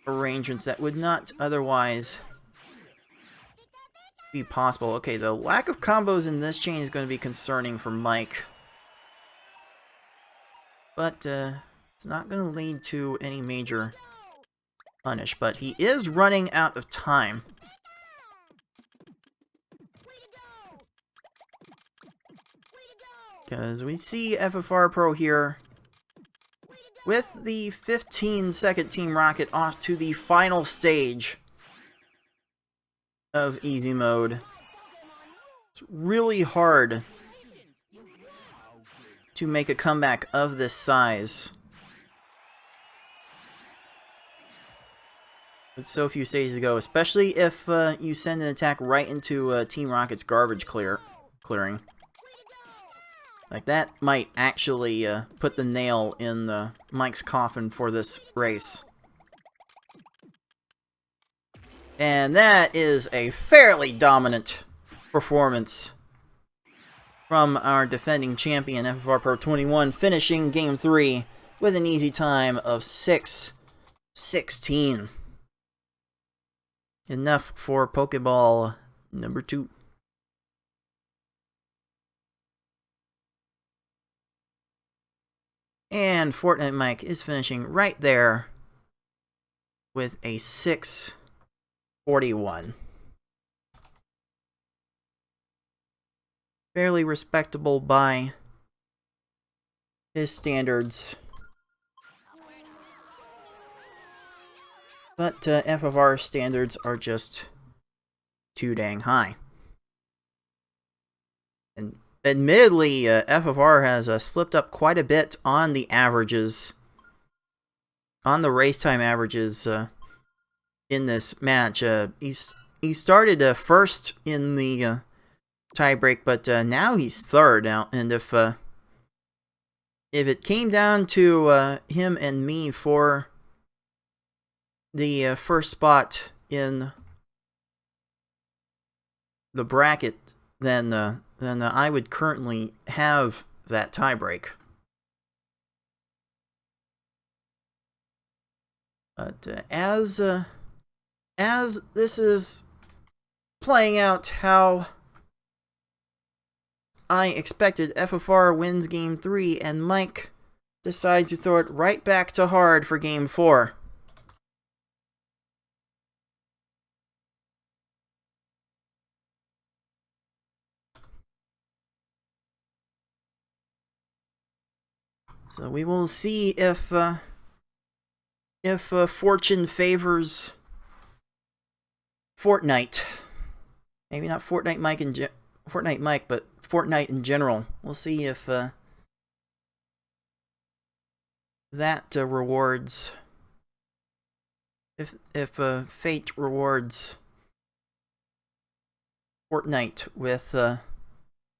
arrangements that would not otherwise be possible. Okay, the lack of combos in this chain is going to be concerning for Mike. But it's not going to lead to any major punish. But he is running out of time. Because we see FFR Pro here with the 15-second Team Rocket off to the final stage of easy mode. It's really hard to make a comeback of this size with so few stages to go, especially if you send an attack right into Team Rocket's garbage clearing. Like, that might actually put the nail in Mike's coffin for this race. And that is a fairly dominant performance from our defending champion, FFR Pro 21, finishing Game 3 with an easy time of 6:16. Enough for Pokeball number 2. And FortniteMike is finishing right there with a 6:41. Fairly respectable by his standards. But FFR standards are just too dang high. And admittedly, FFR has slipped up quite a bit on the averages, on the race time averages in this match. He started first in the tiebreak, but now he's third now. And if it came down to him and me for the first spot in the bracket, then I would currently have that tiebreak. But as this is playing out how I expected, FFR wins Game 3, and Mike decides to throw it right back to hard for Game 4. So we will see if fortune favors Fortnite. Maybe not FortniteMike, but Fortnite in general. We'll see if that rewards, if fate rewards Fortnite with a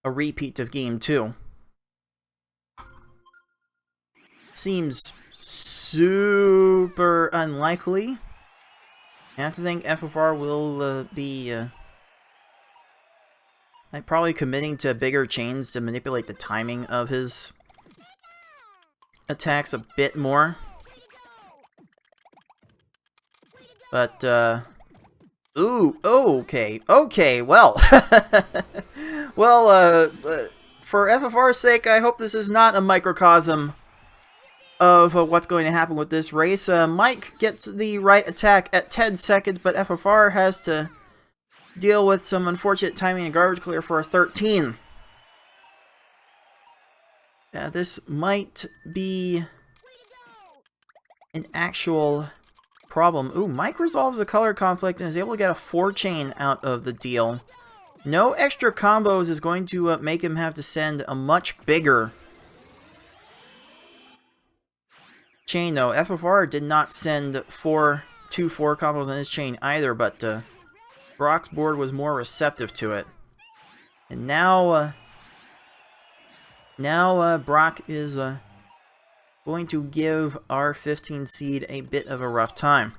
repeat of Game 2. Seems super unlikely. I have to think FFR will be probably committing to bigger chains to manipulate the timing of his attacks a bit more. But, ooh, okay, well. Well, for FFR's sake, I hope this is not a microcosm of what's going to happen with this race. Mike gets the right attack at 10 seconds, but FFR has to deal with some unfortunate timing and garbage clear for a 13. This might be an actual problem. Ooh, Mike resolves the color conflict and is able to get a 4-chain out of the deal. No extra combos is going to make him have to send a much bigger chain, though. FFR did not send 2 4 combos on his chain either, but Brock's board was more receptive to it. And now Brock is going to give our 15 seed a bit of a rough time.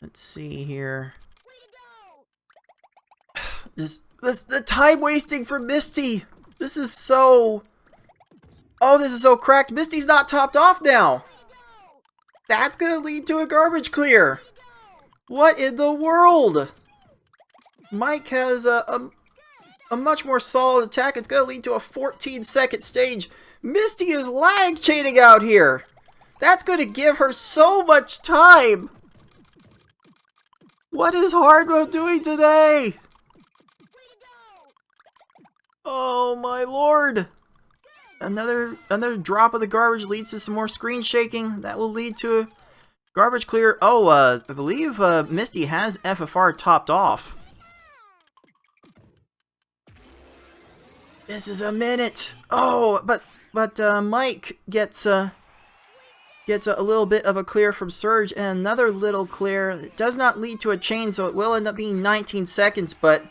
Let's see here. The time wasting for Misty. This is so... Oh, this is so cracked. Misty's not topped off now. That's gonna lead to a garbage clear. What in the world? Mike has a much more solid attack. It's gonna lead to a 14-second stage. Misty is lag chaining out here. That's gonna give her so much time. What is hard mode doing today? Oh my lord. Another drop of the garbage leads to some more screen shaking. That will lead to a garbage clear. Oh, I believe Misty has FFR topped off. This is a minute. Oh, but Mike gets a little bit of a clear from Surge and another little clear. It does not lead to a chain, so it will end up being 19 seconds, but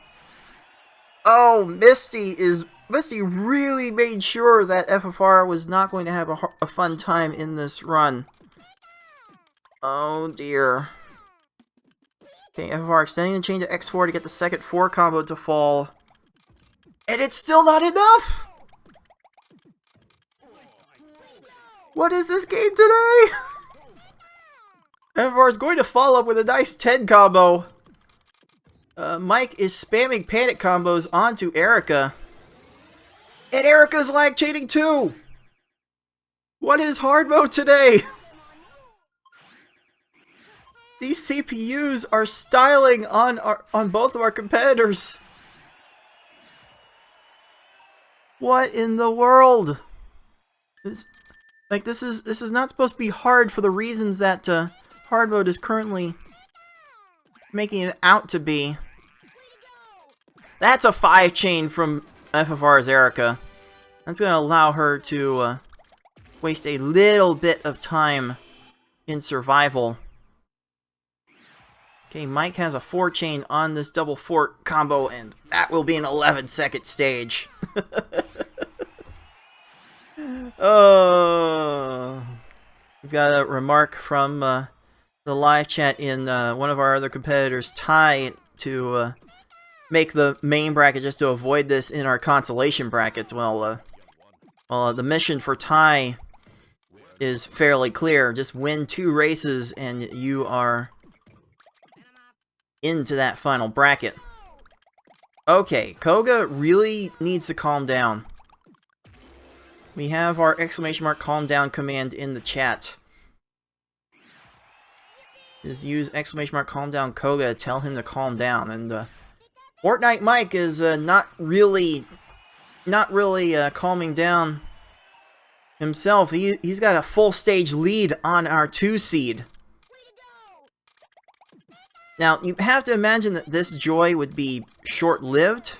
oh, Misty really made sure that FFR was not going to have a fun time in this run. Oh dear. Okay, FFR extending the chain to X4 to get the second 4 combo to fall. And it's still not enough! What is this game today? FFR is going to follow up with a nice 10 combo. Mike is spamming panic combos onto Erica. And Erica's lag chaining too! What is hard mode today? These CPUs are styling on both of our competitors. What in the world? This is not supposed to be hard for the reasons that hard mode is currently making it out to be. That's a 5 chain from FFR's Erica. That's going to allow her to waste a little bit of time in survival. Okay, Mike has a 4 chain on this double fort combo, and that will be an 11-second stage. Oh, we've got a remark from the live chat in one of our other competitors, Ty, to make the main bracket just to avoid this in our consolation brackets. Well, the mission for Ty is fairly clear. Just win 2 races and you are into that final bracket. Okay, Koga really needs to calm down. We have our !! calm down command in the chat. Just use !! calm down Koga to tell him to calm down. And FortniteMike is not really calming down himself. He's got a full stage lead on our 2 seed. Now, you have to imagine that this joy would be short-lived,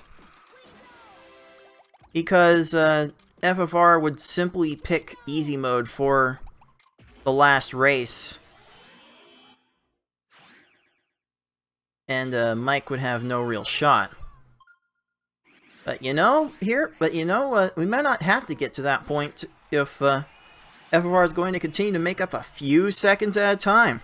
because FFR would simply pick easy mode for the last race. And Mike would have no real shot. But we might not have to get to that point if FFR is going to continue to make up a few seconds at a time.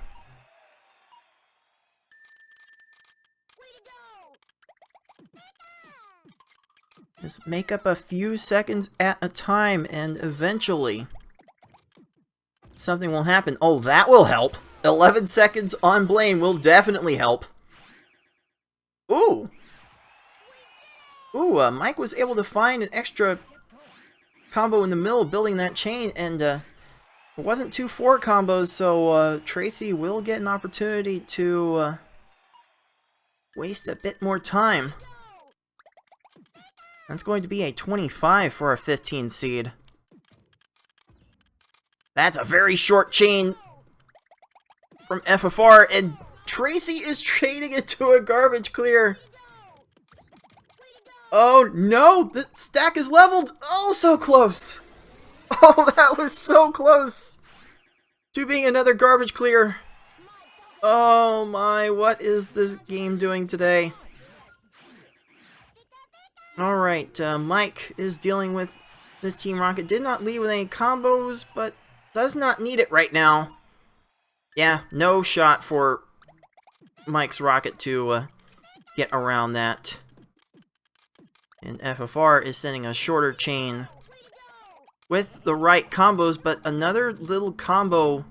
Just make up a few seconds at a time, and eventually something will happen. Oh, that will help. 11 seconds on Blaine will definitely help. Ooh! Ooh, Mike was able to find an extra combo in the middle building that chain, and it wasn't 2 4 combos, so Tracy will get an opportunity to waste a bit more time. That's going to be a 25 for our 15 seed. That's a very short chain from FFR, and Tracy is trading it to a garbage clear. Oh no, the stack is leveled. Oh, so close. Oh, that was so close to being another garbage clear. Oh my, what is this game doing today? Alright, Mike is dealing with this Team Rocket. Did not lead with any combos, but does not need it right now. Yeah, no shot for Mike's Rocket to get around that. And FFR is sending a shorter chain with the right combos, but another little combo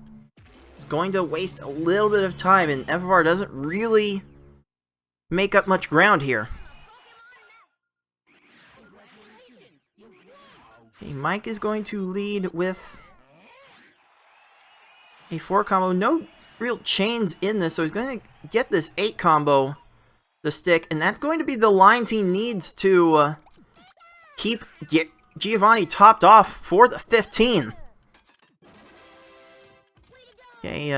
is going to waste a little bit of time, and FFR doesn't really make up much ground here. Okay, Mike is going to lead with a 4 combo. No real chains in this, so he's going to get this 8 combo to stick, and that's going to be the lines he needs to get Giovanni topped off for the 15. Okay,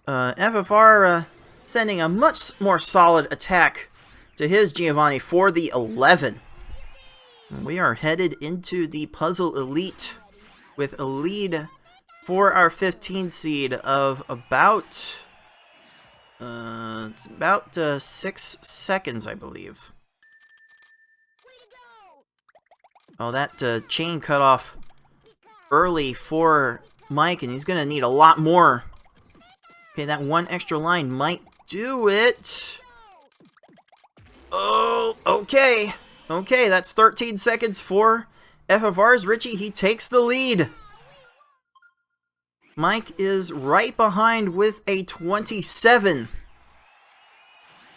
FFR sending a much more solid attack to his Giovanni for the 11. We are headed into the Puzzle Elite with a lead for our 15 seed of about 6 seconds, I believe. Oh, that chain cut off early for Mike, and he's going to need a lot more. Okay, that one extra line might do it. Oh, okay. Okay, that's 13 seconds for FFR's Richie. He takes the lead. Mike is right behind with a 27.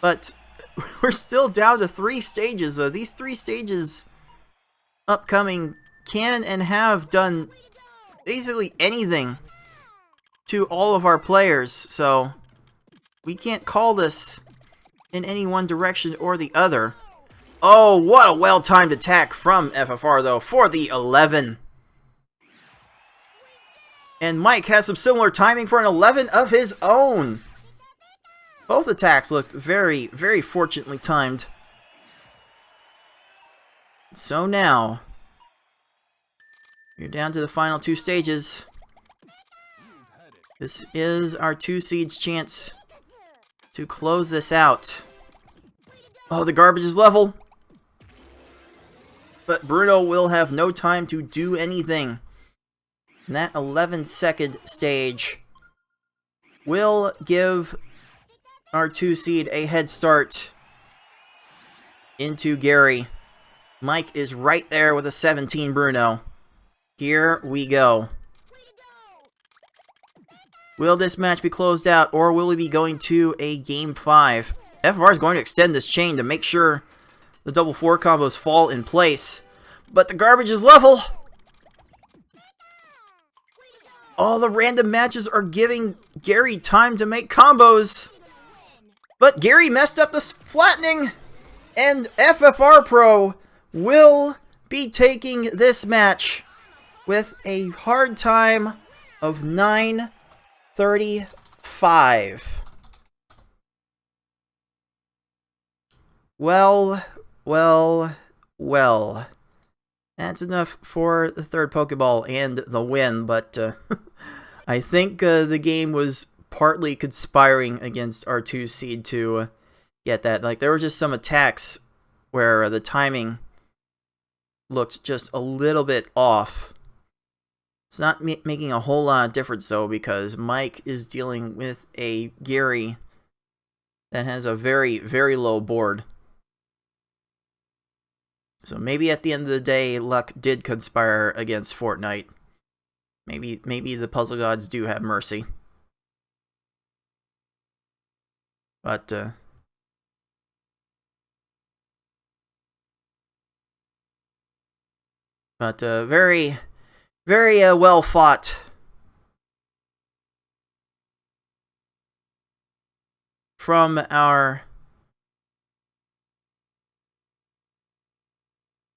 But we're still down to 3 stages. These 3 stages upcoming can and have done basically anything to all of our players. So We can't call this in any one direction or the other. Oh, what a well-timed attack from FFR, though, for the 11. And Mike has some similar timing for an 11 of his own. Both attacks looked very, very fortunately timed. So now, we're down to the final 2 stages. This is our 2 seeds' chance to close this out. Oh, the garbage is level. But Bruno will have no time to do anything. And that 11-second stage will give our 2 seed a head start into Gary. Mike is right there with a 17 Bruno. Here we go. Will this match be closed out, or will we be going to a Game 5? FFR is going to extend this chain to make sure the double 4 combos fall in place. But the garbage is level. All the random matches are giving Gary time to make combos. But Gary messed up this flattening. And FFR Pro will be taking this match with a hard time of 9:35. Well. That's enough for the 3rd Pokeball and the win, but I think the game was partly conspiring against our 2 seed to get that. Like, there were just some attacks where the timing looked just a little bit off. It's not making a whole lot of difference, though, because Mike is dealing with a Gary that has a very, very low board. So maybe at the end of the day, luck did conspire against Fortnite. Maybe the puzzle gods do have mercy. But very, very well fought. From our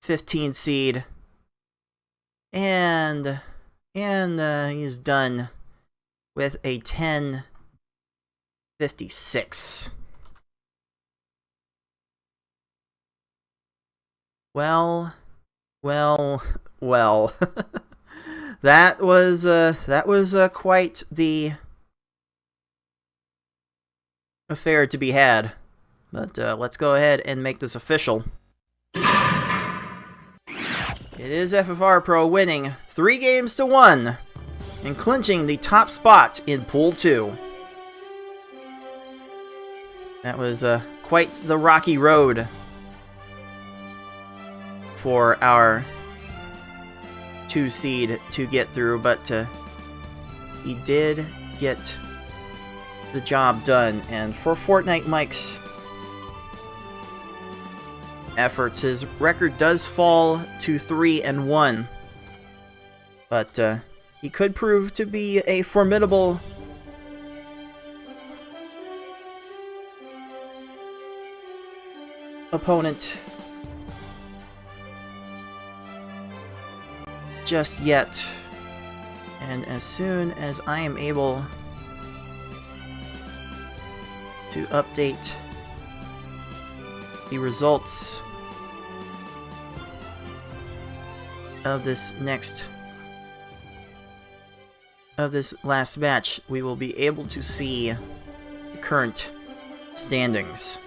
15 seed, and he's done with a 10:56. Well. that was quite the affair to be had. But let's go ahead and make this official. It is FFR Pro winning 3-1 and clinching the top spot in Pool 2. That was quite the rocky road for our 2 seed to get through, but he did get the job done. And for FortniteMike's efforts, his record does fall to 3-1, but he could prove to be a formidable opponent just yet. And as soon as I am able to update the results of this last match, we will be able to see the current standings.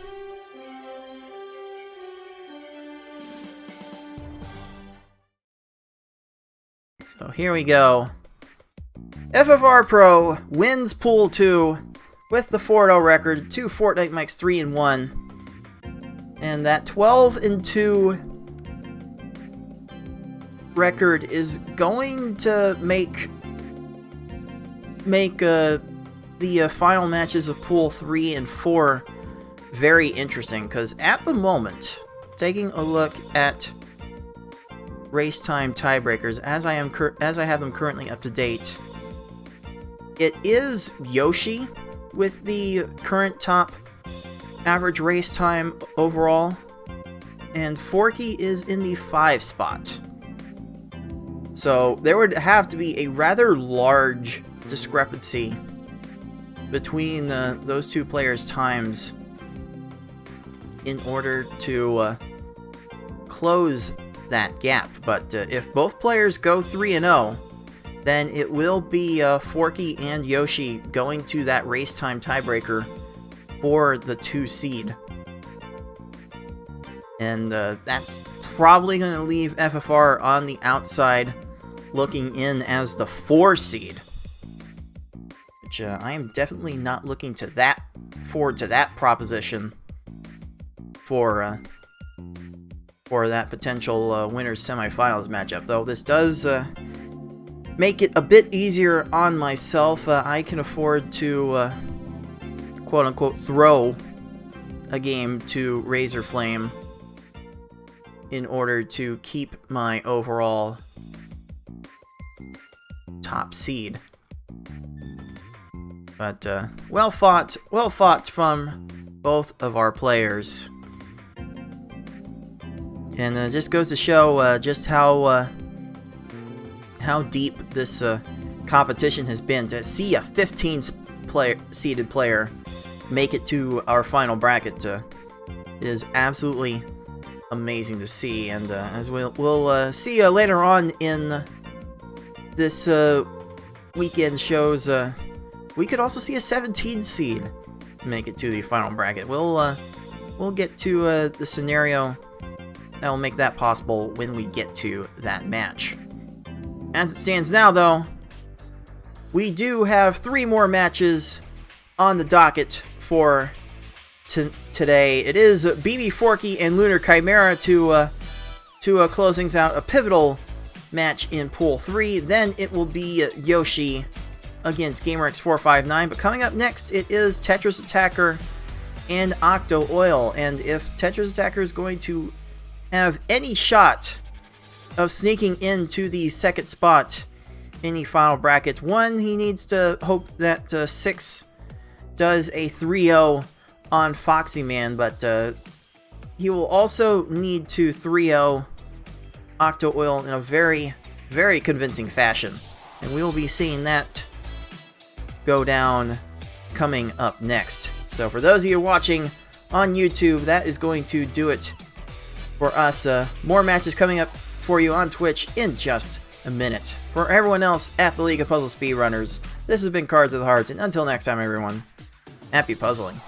So here we go. FFR Pro wins Pool 2 with the 4-0 record to FortniteMike's 3-1. And that 12-2 record is going to make the final matches of Pool 3 and 4 very interesting, because at the moment, taking a look at race time tiebreakers as I have them currently up to date, it is Yoshi with the current top average race time overall, and Forky is in the 5 spot. So there would have to be a rather large discrepancy between those two players' times in order to close that gap. But if both players go 3-0, then it will be Forky and Yoshi going to that race time tiebreaker for the 2 seed. And that's probably going to leave FFR on the outside looking in as the 4 seed. Which I am definitely not looking forward to that proposition for that potential winners semifinals matchup. Though this does make it a bit easier on myself. I can afford to quote-unquote throw a game to Razorflame in order to keep my overall top seed. But well fought from both of our players. And it just goes to show just how deep this competition has been. To see a 15-seeded player make it to our final bracket is absolutely amazing to see. And as we'll see later on in this weekend shows, we could also see a 17 seed make it to the final bracket. We'll get to the scenario that will make that possible when we get to that match. As it stands now, though, we do have 3 more matches on the docket for today. It is BB Forky and Lunar Chimera to close things out, a pivotal match in Pool 3. Then it will be Yoshi against GamerX459. But coming up next, it is Tetris Attacker and Octo Oil. And if Tetris Attacker is going to have any shot of sneaking into the 2nd spot in the final bracket, one, he needs to hope that 6 does a 3-0 on Foxy Man, but he will also need to 3-0 Octo Oil in a very, very convincing fashion. And we will be seeing that go down coming up next. So for those of you watching on YouTube, that is going to do it for us. More matches coming up for you on Twitch in just a minute. For everyone else at the League of Puzzle Speedrunners, this has been Cards of the Heart, and until next time, everyone, happy puzzling.